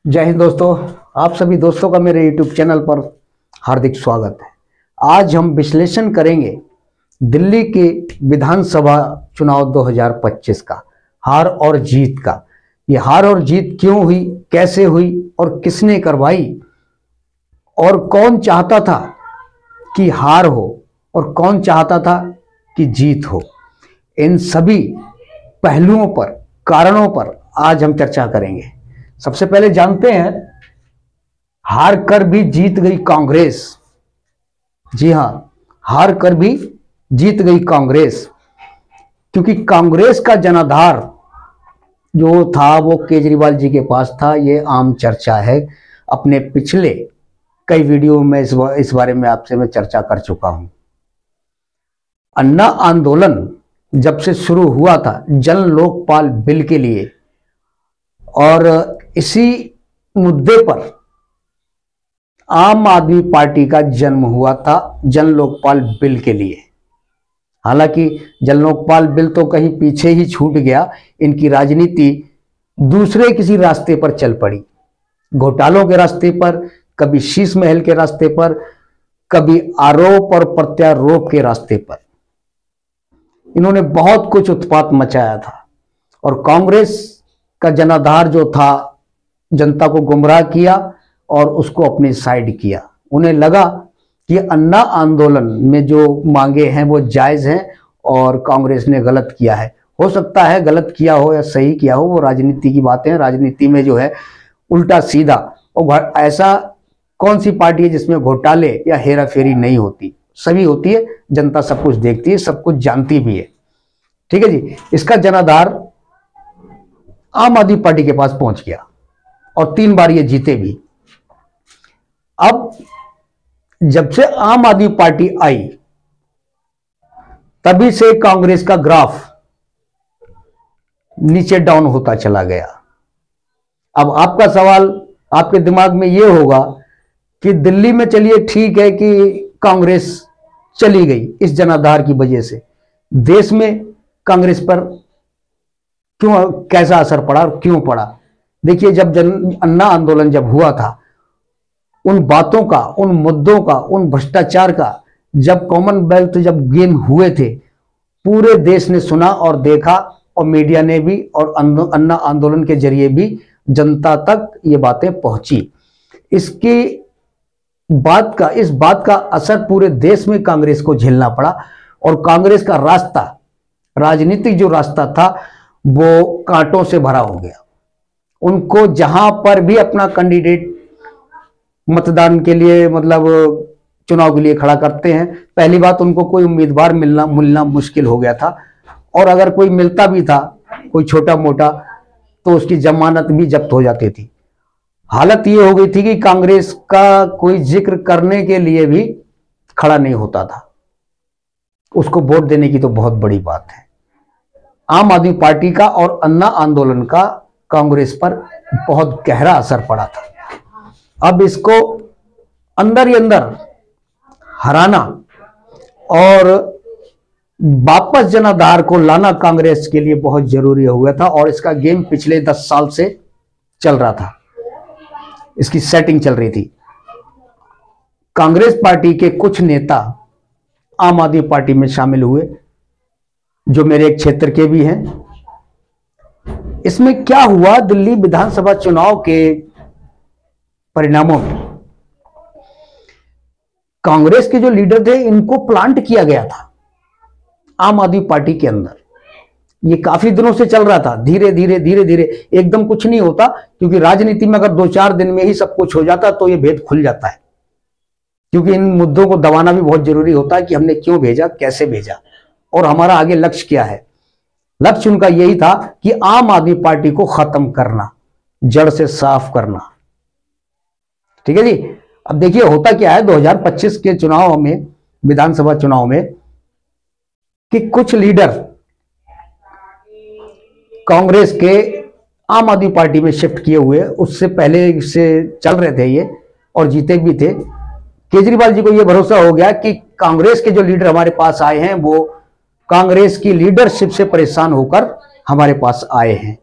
जय हिंद दोस्तों। आप सभी दोस्तों का मेरे YouTube चैनल पर हार्दिक स्वागत है। आज हम विश्लेषण करेंगे दिल्ली के विधानसभा चुनाव 2025 का हार और जीत का। ये हार और जीत क्यों हुई, कैसे हुई और किसने करवाई, और कौन चाहता था कि हार हो और कौन चाहता था कि जीत हो। इन सभी पहलुओं पर, कारणों पर आज हम चर्चा करेंगे। सबसे पहले जानते हैं, हार कर भी जीत गई कांग्रेस। जी हां, हार कर भी जीत गई कांग्रेस, क्योंकि कांग्रेस का जनाधार जो था वो केजरीवाल जी के पास था। ये आम चर्चा है। अपने पिछले कई वीडियो में इस बारे में आपसे मैं चर्चा कर चुका हूं। अन्ना आंदोलन जब से शुरू हुआ था जन लोकपाल बिल के लिए, और इसी मुद्दे पर आम आदमी पार्टी का जन्म हुआ था जन लोकपाल बिल के लिए। हालांकि जन लोकपाल बिल तो कहीं पीछे ही छूट गया। इनकी राजनीति दूसरे किसी रास्ते पर चल पड़ी, घोटालों के रास्ते पर, कभी शीश महल के रास्ते पर, कभी आरोप और प्रत्यारोप के रास्ते पर। इन्होंने बहुत कुछ उत्पात मचाया था और कांग्रेस का जनाधार जो था जनता को गुमराह किया और उसको अपनी साइड किया। उन्हें लगा कि अन्ना आंदोलन में जो मांगे हैं वो जायज हैं और कांग्रेस ने गलत किया है। हो सकता है गलत किया हो या सही किया हो, वो राजनीति की बातें हैं। राजनीति में जो है उल्टा सीधा, और ऐसा कौन सी पार्टी है जिसमें घोटाले या हेरा फेरी नहीं होती? सभी होती है। जनता सब कुछ देखती है, सब कुछ जानती भी है। ठीक है जी। इसका जनाधार आम आदमी पार्टी के पास पहुंच गया और 3 बार ये जीते भी। अब जब से आम आदमी पार्टी आई तभी से कांग्रेस का ग्राफ नीचे डाउन होता चला गया। अब आपका सवाल आपके दिमाग में ये होगा कि दिल्ली में चलिए ठीक है कि कांग्रेस चली गई इस जनाधार की वजह से, देश में कांग्रेस पर क्यों, कैसा असर पड़ा और क्यों पड़ा? देखिए, जब अन्ना आंदोलन जब हुआ था, उन बातों का, उन मुद्दों का, उन भ्रष्टाचार का जब कॉमनवेल्थ जब गेम हुए थे, पूरे देश ने सुना और देखा, और मीडिया ने भी, और अन्ना आंदोलन के जरिए भी जनता तक ये बातें पहुंची। इस बात का असर पूरे देश में कांग्रेस को झेलना पड़ा, और कांग्रेस का रास्ता, राजनीतिक जो रास्ता था वो कांटों से भरा हो गया। उनको जहां पर भी अपना कैंडिडेट मतदान के लिए, मतलब चुनाव के लिए खड़ा करते हैं, पहली बात उनको कोई उम्मीदवार मिलना मुश्किल हो गया था, और अगर कोई मिलता भी था, कोई छोटा मोटा, तो उसकी जमानत भी जब्त हो जाती थी। हालत ये हो गई थी कि कांग्रेस का कोई जिक्र करने के लिए भी खड़ा नहीं होता था। उसको वोट देने की तो बहुत बड़ी बात है। आम आदमी पार्टी का और अन्ना आंदोलन का कांग्रेस पर बहुत गहरा असर पड़ा था। अब इसको अंदर ही अंदर हराना और वापस जनाधार को लाना कांग्रेस के लिए बहुत जरूरी हो गया था, और इसका गेम पिछले 10 साल से चल रहा था। इसकी सेटिंग चल रही थी। कांग्रेस पार्टी के कुछ नेता आम आदमी पार्टी में शामिल हुए, जो मेरे एक क्षेत्र के भी हैं। इसमें क्या हुआ, दिल्ली विधानसभा चुनाव के परिणामों में कांग्रेस के जो लीडर थे, इनको प्लांट किया गया था आम आदमी पार्टी के अंदर। ये काफी दिनों से चल रहा था। धीरे धीरे धीरे धीरे, एकदम कुछ नहीं होता, क्योंकि राजनीति में अगर 2-4 दिन में ही सब कुछ हो जाता तो ये भेद खुल जाता है। क्योंकि इन मुद्दों को दबाना भी बहुत जरूरी होता है कि हमने क्यों भेजा, कैसे भेजा, और हमारा आगे लक्ष्य क्या है। लक्ष्य उनका यही था कि आम आदमी पार्टी को खत्म करना, जड़ से साफ करना। ठीक है जी। अब देखिए होता क्या है 2025 के चुनाव में, विधानसभा चुनाव में, कि कुछ लीडर कांग्रेस के आम आदमी पार्टी में शिफ्ट किए हुए, उससे पहले से चल रहे थे ये और जीते भी थे। केजरीवाल जी को यह भरोसा हो गया कि कांग्रेस के जो लीडर हमारे पास आए हैं वो कांग्रेस की लीडरशिप से परेशान होकर हमारे पास आए हैं।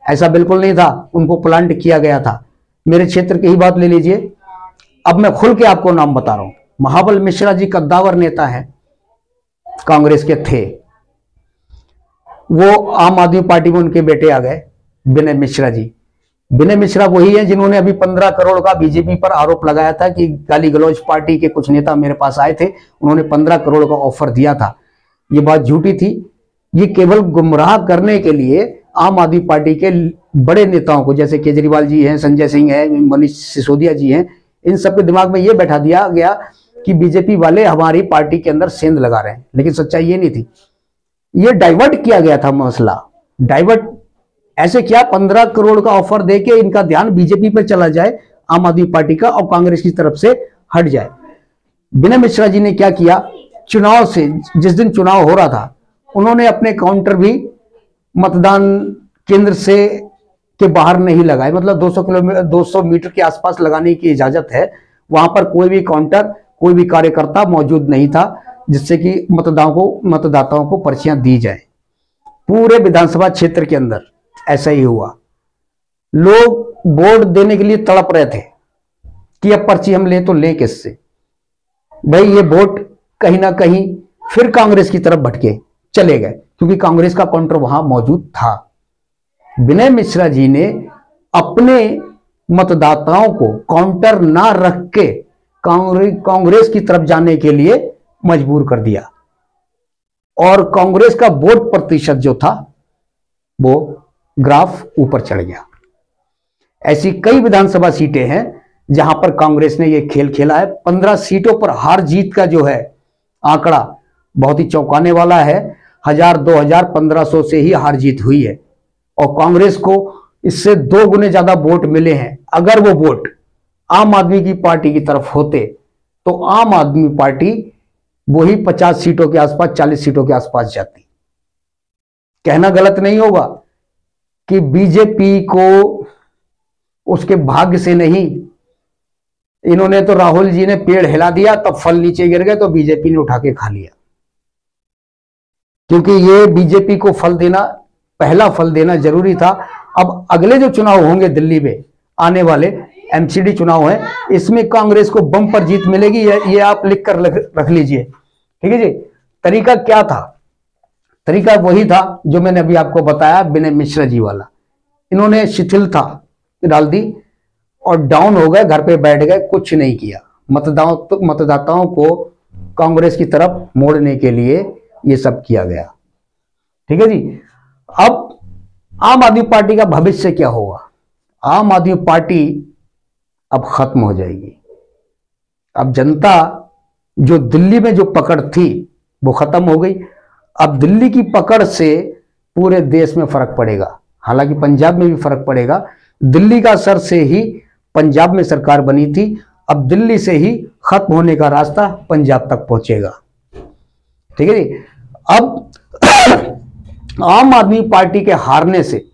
ऐसा बिल्कुल नहीं था, उनको प्लांट किया गया था। मेरे क्षेत्र की ही बात ले लीजिए। अब मैं खुल के आपको नाम बता रहा हूं। महाबल मिश्रा जी कद्दावर नेता हैं, कांग्रेस के थे। वो आम आदमी पार्टी में उनके बेटे आ गए, विनय मिश्रा जी। विनय मिश्रा वही है जिन्होंने अभी 15 करोड़ का बीजेपी पर आरोप लगाया था कि गाली गलौज पार्टी के कुछ नेता मेरे पास आए थे, उन्होंने 15 करोड़ का ऑफर दिया था। ये बात झूठी थी। ये केवल गुमराह करने के लिए आम आदमी पार्टी के बड़े नेताओं को, जैसे केजरीवाल जी हैं, संजय सिंह है, मनीष सिसोदिया जी हैं, इन सबके दिमाग में ये बैठा दिया गया कि बीजेपी वाले हमारी पार्टी के अंदर सेंध लगा रहे हैं। लेकिन सच्चाई ये नहीं थी। ये डाइवर्ट किया गया था मसला। डाइवर्ट ऐसे क्या, 15 करोड़ का ऑफर देके इनका ध्यान बीजेपी पर चला जाए, आम आदमी पार्टी का, और कांग्रेस की तरफ से हट जाए। विनय मिश्रा जी ने क्या किया, चुनाव से जिस दिन चुनाव हो रहा था, उन्होंने अपने काउंटर भी मतदान केंद्र से के बाहर नहीं लगाए। मतलब 200 मीटर के आसपास लगाने की इजाजत है। वहां पर कोई भी काउंटर, कोई भी कार्यकर्ता मौजूद नहीं था, जिससे कि मतदाताओं को पर्चियां दी जाए। पूरे विधानसभा क्षेत्र के अंदर ऐसा ही हुआ। लोग वोट देने के लिए तड़प रहे थे कि अब पर्ची हम लें तो लें किससे। भाई ये वोट कहीं ना कहीं फिर कांग्रेस की तरफ भटके चले गए, क्योंकि कांग्रेस का काउंटर वहां मौजूद था। विनय मिश्रा जी ने अपने मतदाताओं को काउंटर ना रख के कांग्रेस की तरफ जाने के लिए मजबूर कर दिया, और कांग्रेस का वोट प्रतिशत जो था वो ग्राफ ऊपर चढ़ गया। ऐसी कई विधानसभा सीटें हैं जहां पर कांग्रेस ने यह खेल खेला है। 15 सीटों पर हार जीत का जो है आंकड़ा बहुत ही चौंकाने वाला है। 1000, 2000, 1500 से ही हार जीत हुई है, और कांग्रेस को इससे 2 गुने ज्यादा वोट मिले हैं। अगर वो वोट आम आदमी की पार्टी की तरफ होते तो आम आदमी पार्टी वही 50 सीटों के आसपास, 40 सीटों के आसपास जाती। कहना गलत नहीं होगा कि बीजेपी को उसके भाग्य से नहीं, इन्होंने तो, राहुल जी ने पेड़ हिला दिया तब फल नीचे गिर गए, तो बीजेपी ने उठा के खा लिया। क्योंकि ये बीजेपी को फल देना, पहला फल देना जरूरी था। अब अगले जो चुनाव होंगे दिल्ली में, आने वाले एमसीडी चुनाव है, इसमें कांग्रेस को बम्पर जीत मिलेगी। ये आप लिख कर रख लीजिए, ठीक है जी। तरीका क्या था? तरीका वही था जो मैंने अभी आपको बताया, विनय मिश्रा जी वाला। इन्होंने शिथिलता डाल दी और डाउन हो गए, घर पे बैठ गए, कुछ नहीं किया। मतदाताओं को कांग्रेस की तरफ मोड़ने के लिए ये सब किया गया, ठीक है जी। अब आम आदमी पार्टी का भविष्य क्या होगा? आम आदमी पार्टी अब खत्म हो जाएगी। अब जनता जो दिल्ली में जो पकड़ थी वो खत्म हो गई। अब दिल्ली की पकड़ से पूरे देश में फर्क पड़ेगा, हालांकि पंजाब में भी फर्क पड़ेगा। दिल्ली का असर से ही पंजाब में सरकार बनी थी, अब दिल्ली से ही खत्म होने का रास्ता पंजाब तक पहुंचेगा, ठीक है जी। अब आम आदमी पार्टी के हारने से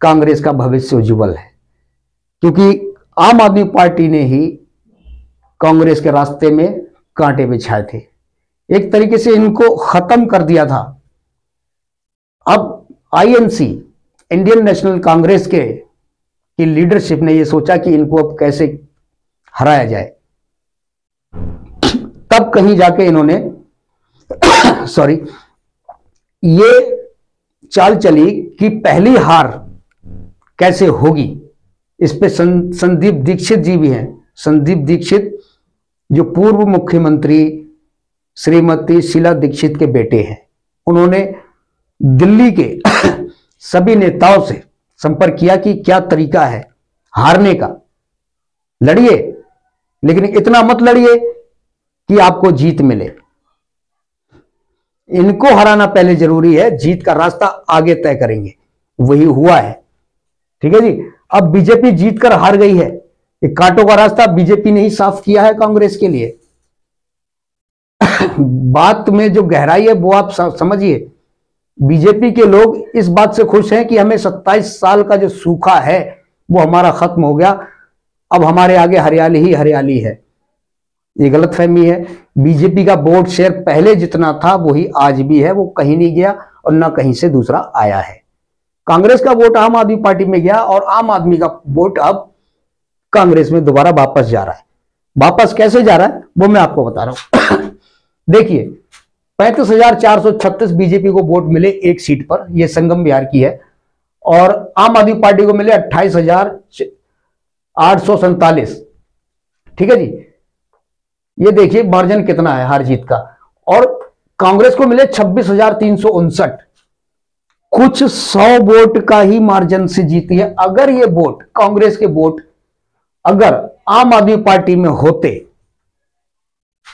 कांग्रेस का भविष्य उज्जवल है, क्योंकि आम आदमी पार्टी ने ही कांग्रेस के रास्ते में कांटे बिछाए थे, एक तरीके से इनको खत्म कर दिया था। अब आईएनसी, इंडियन नेशनल कांग्रेस की लीडरशिप ने यह सोचा कि इनको अब कैसे हराया जाए। तब कहीं जाके इन्होंने सॉरी ये चाल चली कि पहली हार कैसे होगी। इस पे संदीप दीक्षित जी भी हैं। संदीप दीक्षित जो पूर्व मुख्यमंत्री श्रीमती शीला दीक्षित के बेटे हैं, उन्होंने दिल्ली के सभी नेताओं से संपर्क किया कि क्या तरीका है हारने का। लड़िए, लेकिन इतना मत लड़िए कि आपको जीत मिले। इनको हराना पहले जरूरी है, जीत का रास्ता आगे तय करेंगे। वही हुआ है, ठीक है जी। अब बीजेपी जीत कर हार गई है। एक कांटों का रास्ता बीजेपी ने ही साफ किया है कांग्रेस के लिए। बात में जो गहराई है वो आप समझिए। बीजेपी के लोग इस बात से खुश हैं कि हमें 27 साल का जो सूखा है वो हमारा खत्म हो गया, अब हमारे आगे हरियाली ही हरियाली है। ये गलतफहमी है। बीजेपी का वोट शेयर पहले जितना था वही आज भी है, वो कहीं नहीं गया और ना कहीं से दूसरा आया है। कांग्रेस का वोट आम आदमी पार्टी में गया और आम आदमी का वोट अब कांग्रेस में दोबारा वापस जा रहा है। वापस कैसे जा रहा है वो मैं आपको बता रहा हूं। देखिए 35,436 बीजेपी को वोट मिले एक सीट पर, यह संगम बिहार की है, और आम आदमी पार्टी को मिले 28,847। ठीक है जी, ये देखिए मार्जिन कितना है हार जीत का। और कांग्रेस को मिले 26,359, कुछ 100 वोट का ही मार्जिन से जीती है। अगर ये वोट कांग्रेस के वोट अगर आम आदमी पार्टी में होते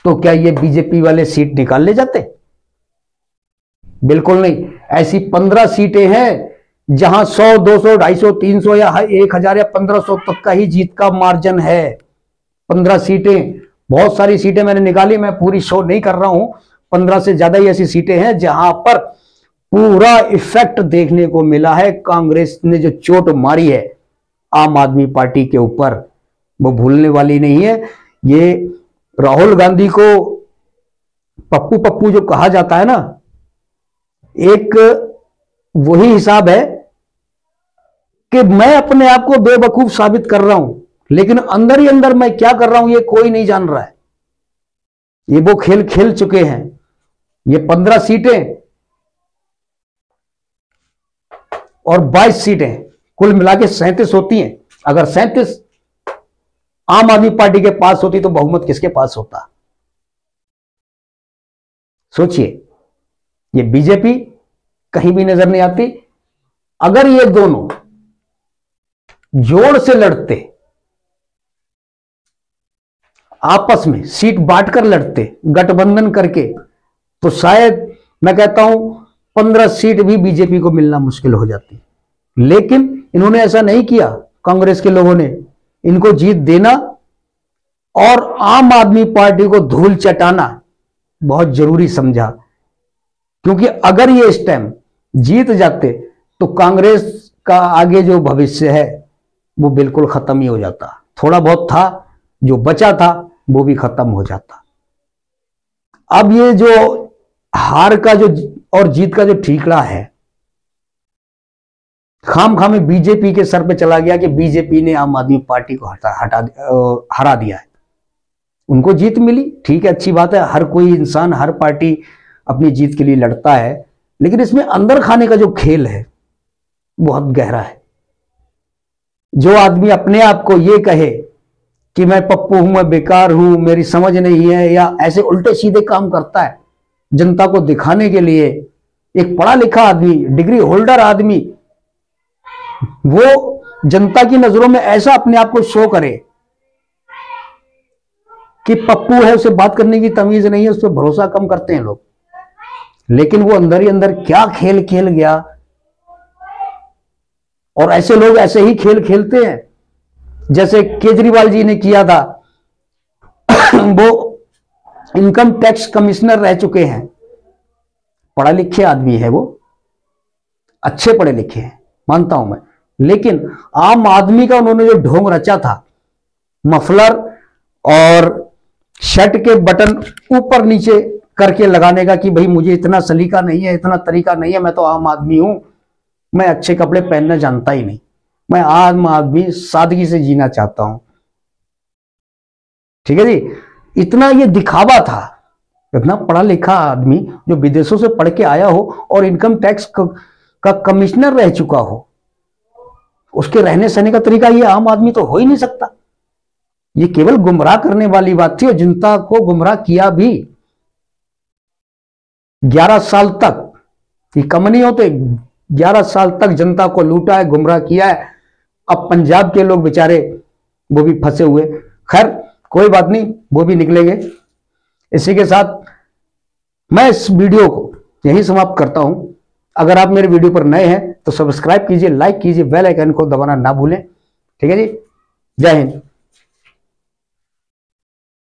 तो क्या ये बीजेपी वाले सीट निकाल ले जाते? बिल्कुल नहीं। ऐसी 15 सीटें हैं जहां 100, 200, 250, 300 या 1000 या 1500 तक का ही जीत का मार्जिन है। 15 सीटें, बहुत सारी सीटें मैंने निकाली, मैं पूरी शो नहीं कर रहा हूं। 15 से ज्यादा ही ऐसी सीटें हैं जहां पर पूरा इफेक्ट देखने को मिला है। कांग्रेस ने जो चोट मारी है आम आदमी पार्टी के ऊपर वो भूलने वाली नहीं है। ये राहुल गांधी को पप्पू पप्पू जो कहा जाता है ना, एक वही हिसाब है कि मैं अपने आप को बेवकूफ साबित कर रहा हूं, लेकिन अंदर ही अंदर मैं क्या कर रहा हूं ये कोई नहीं जान रहा है। ये वो खेल खेल चुके हैं। ये 15 सीटें और 22 सीटें कुल मिला के 37 होती हैं। अगर 37 आम आदमी पार्टी के पास होती तो बहुमत किसके पास होता? सोचिए, ये बीजेपी कहीं भी नजर नहीं आती। अगर ये दोनों जोड़ से लड़ते, आपस में सीट बांटकर लड़ते, गठबंधन करके, तो शायद मैं कहता हूं 15 सीट भी बीजेपी को मिलना मुश्किल हो जाती। लेकिन इन्होंने ऐसा नहीं किया। कांग्रेस के लोगों ने इनको जीत देना और आम आदमी पार्टी को धूल चटाना बहुत जरूरी समझा, क्योंकि अगर ये इस टाइम जीत जाते तो कांग्रेस का आगे जो भविष्य है वो बिल्कुल खत्म ही हो जाता। थोड़ा बहुत था जो बचा था वो भी खत्म हो जाता। अब ये जो हार का जो और जीत का जो ठीकरा है खाम में बीजेपी के सर पे चला गया कि बीजेपी ने आम आदमी पार्टी को हरा दिया है। उनको जीत मिली, ठीक है, अच्छी बात है। हर कोई इंसान, हर पार्टी अपनी जीत के लिए लड़ता है, लेकिन इसमें अंदर खाने का जो खेल है बहुत गहरा है। जो आदमी अपने आप को ये कहे कि मैं पप्पू हूं, मैं बेकार हूं, मेरी समझ नहीं है, या ऐसे उल्टे सीधे काम करता है जनता को दिखाने के लिए, एक पढ़ा लिखा आदमी, डिग्री होल्डर आदमी, वो जनता की नजरों में ऐसा अपने आप को शो करे कि पप्पू है, उसे बात करने की तमीज नहीं है, उस पर भरोसा कम करते हैं लोग। लेकिन वो अंदर ही अंदर क्या खेल खेल गया, और ऐसे लोग ऐसे ही खेल खेलते हैं जैसे केजरीवाल जी ने किया था। वो इनकम टैक्स कमिश्नर रह चुके हैं, पढ़ा लिखे आदमी है, वो अच्छे पढ़े लिखे हैं, मानता हूं मैं, लेकिन आम आदमी का उन्होंने जो ढोंग रचा था, मफलर और शर्ट के बटन ऊपर नीचे करके लगाने का कि भाई मुझे इतना सलीका नहीं है, इतना तरीका नहीं है, मैं तो आम आदमी हूं, मैं अच्छे कपड़े पहनना जानता ही नहीं, मैं आम आदमी सादगी से जीना चाहता हूं। ठीक है जी, इतना ये दिखावा था। इतना पढ़ा लिखा आदमी जो विदेशों से पढ़ के आया हो और इनकम टैक्स का कमिश्नर रह चुका हो, उसके रहने सहने का तरीका ये आम आदमी तो हो ही नहीं सकता। ये केवल गुमराह करने वाली बात थी और जनता को गुमराह किया भी। 11 साल तक, ये कम नहीं होते, 11 साल तक जनता को लूटा है, गुमराह किया है। अब पंजाब के लोग बेचारे वो भी फंसे हुए। खैर कोई बात नहीं, वो भी निकलेंगे। इसी के साथ मैं इस वीडियो को यही समाप्त करता हूं। अगर आप मेरे वीडियो पर नए हैं तो सब्सक्राइब कीजिए, लाइक कीजिए, बेल आइकन को दबाना ना भूलें। ठीक है जी, जय हिंद।